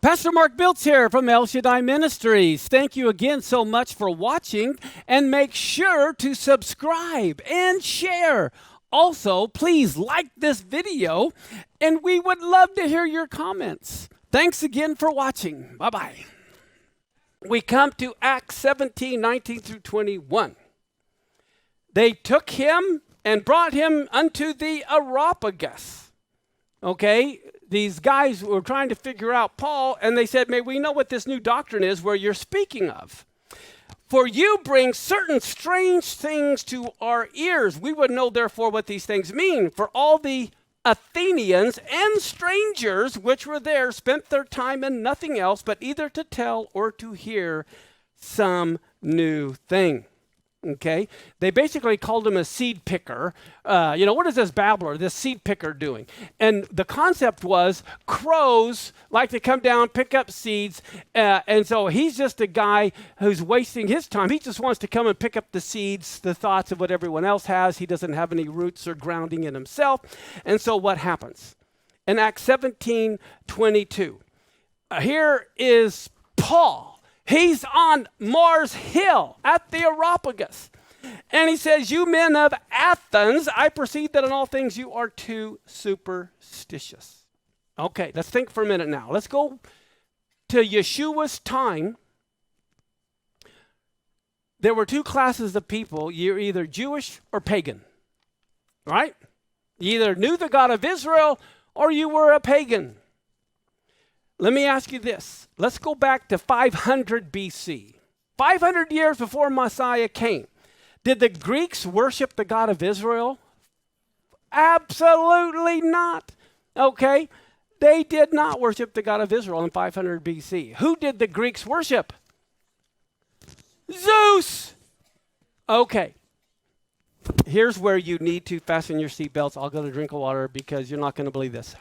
Pastor Mark Biltz here from Shaddai Ministries. Thank you again so much for watching, and make sure to subscribe and share. Also, please like this video, and we would love to hear your comments. Thanks again for watching. Bye-bye. We come to Acts 17, 19 through 21. They took him and brought him unto the Areopagus. Okay, these guys were trying to figure out Paul, and they said, may we know what this new doctrine is where you're speaking of? For you bring certain strange things to our ears. We would know, therefore, what these things mean. For all the Athenians and strangers which were there spent their time in nothing else but either to tell or to hear some new thing. Okay, they basically called him a seed picker. What is this babbler, this seed picker doing? And the concept was crows like to come down, pick up seeds. And so he's just a guy who's wasting his time. He just wants to come and pick up the seeds, the thoughts of what everyone else has. He doesn't have any roots or grounding in himself. And so what happens? In Acts 17, 22, here is Paul. He's on Mars Hill at the Areopagus. And he says, you men of Athens, I perceive that in all things you are too superstitious. Okay, let's think for a minute now. Let's go to Yeshua's time. There were two classes of people. You're either Jewish or pagan, right? You either knew the God of Israel or you were a pagan. Let me ask you this. Let's go back to 500 BC. 500 years before Messiah came. Did the Greeks worship the God of Israel? Absolutely not. Okay? They did not worship the God of Israel in 500 BC. Who did the Greeks worship? Zeus. Okay. Here's where you need to fasten your seatbelts. I'll go to drink of water because you're not going to believe this.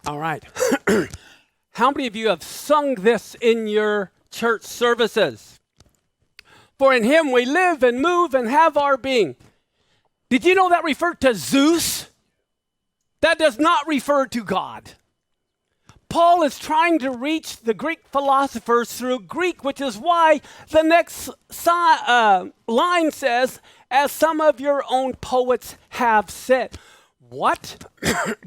All right. How many of you have sung this in your church services? For in him we live and move and have our being. Did you know that referred to Zeus? That does not refer to God. Paul is trying to reach the Greek philosophers through Greek, which is why the next line says, as some of your own poets have said. What?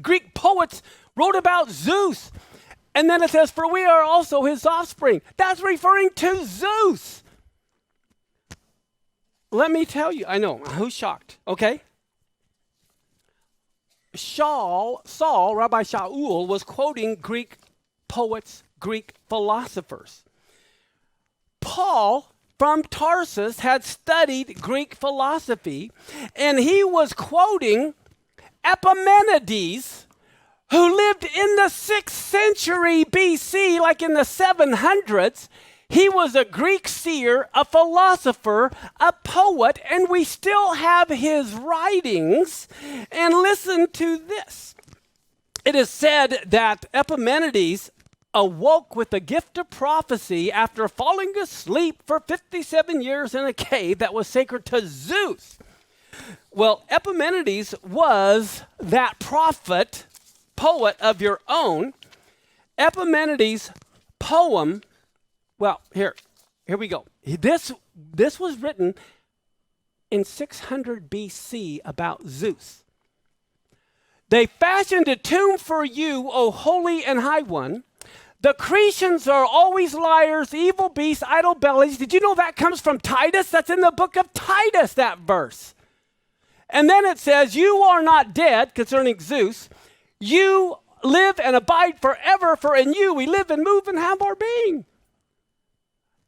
Greek poets wrote about Zeus. And then it says, for we are also his offspring. That's referring to Zeus. Let me tell you, I know, who's shocked? Okay. Saul, Rabbi Shaul, was quoting Greek poets, Greek philosophers. Paul from Tarsus had studied Greek philosophy, and he was quoting Athenians, who lived in the 6th century BC, like in the 700s. He was a Greek seer, a philosopher, a poet, and we still have his writings. And listen to this. It is said that Epimenides awoke with the gift of prophecy after falling asleep for 57 years in a cave that was sacred to Zeus. Well, Epimenides was that prophet, poet of your own. Epimenides' poem, well, here we go. This was written in 600 BC about Zeus. They fashioned a tomb for you, O holy and high one. The Cretians are always liars, evil beasts, idle bellies. Did you know that comes from Titus? That's in the book of Titus, that verse. And then it says, you are not dead, concerning Zeus. You live and abide forever, for in you we live and move and have our being.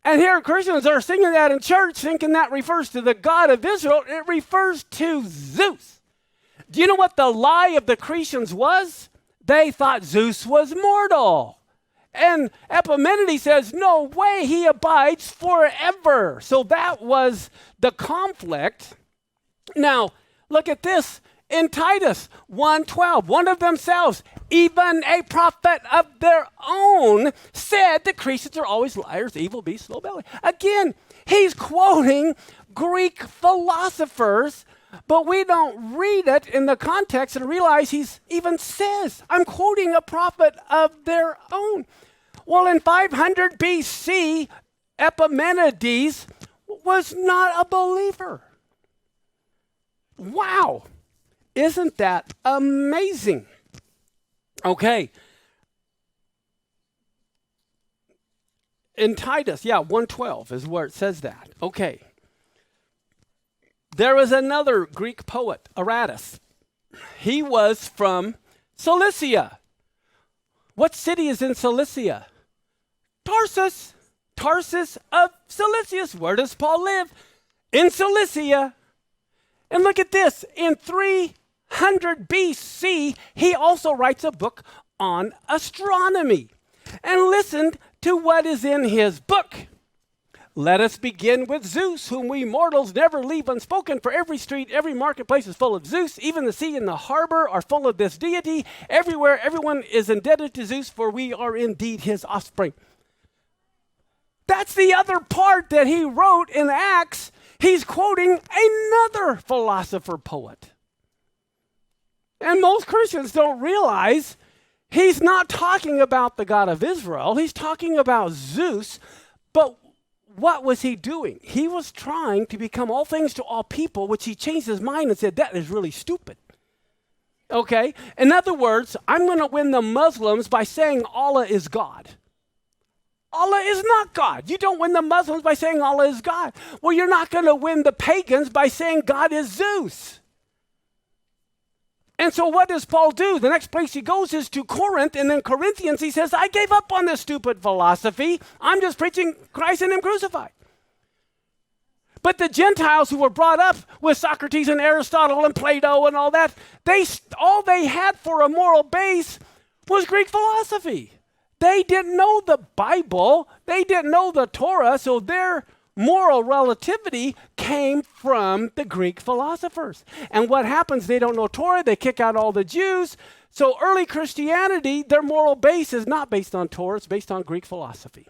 And here Christians are singing that in church, thinking that refers to the God of Israel. It refers to Zeus. Do you know what the lie of the Cretians was? They thought Zeus was mortal. And Epimenides says, no way, he abides forever. So that was the conflict. Now, look at this. In Titus 1:12, one of themselves, even a prophet of their own, said the Cretians are always liars, evil beasts, slow belly. Again, he's quoting Greek philosophers But we don't read it in the context and realize he's even says, I'm quoting a prophet of their own. Well, in 500 BC, Epimenides was not a believer. Wow. Isn't that amazing? Okay. In Titus, 1:12 is where it says that. Okay. There was another Greek poet, Aratus. He was from Cilicia. What city is in Cilicia? Tarsus. Tarsus of Cilicia. Where does Paul live? In Cilicia. And look at this. In 300 BC, he also writes a book on astronomy. And listen to what is in his book. Let us begin with Zeus, whom we mortals never leave unspoken. For every street, every marketplace is full of Zeus. Even the sea and the harbor are full of this deity. Everywhere, everyone is indebted to Zeus, for we are indeed his offspring. That's the other part that he wrote in Acts. He's quoting another philosopher poet. And most Christians don't realize he's not talking about the God of Israel. He's talking about Zeus. But what was he doing? He was trying to become all things to all people, which he changed his mind and said, that is really stupid. Okay? In other words, I'm going to win the Muslims by saying Allah is God. Allah is not God. You don't win the Muslims by saying Allah is God. Well, you're not going to win the pagans by saying God is Zeus. And so what does Paul do? The next place he goes is to Corinth, and in Corinthians he says, I gave up on this stupid philosophy. I'm just preaching Christ and him crucified. But the Gentiles who were brought up with Socrates and Aristotle and Plato and all that, all they had for a moral base was Greek philosophy. They didn't know the Bible. They didn't know the Torah, so their moral relativity came from the Greek philosophers. And what happens, they don't know Torah, they kick out all the Jews. So early Christianity, their moral base is not based on Torah, it's based on Greek philosophy.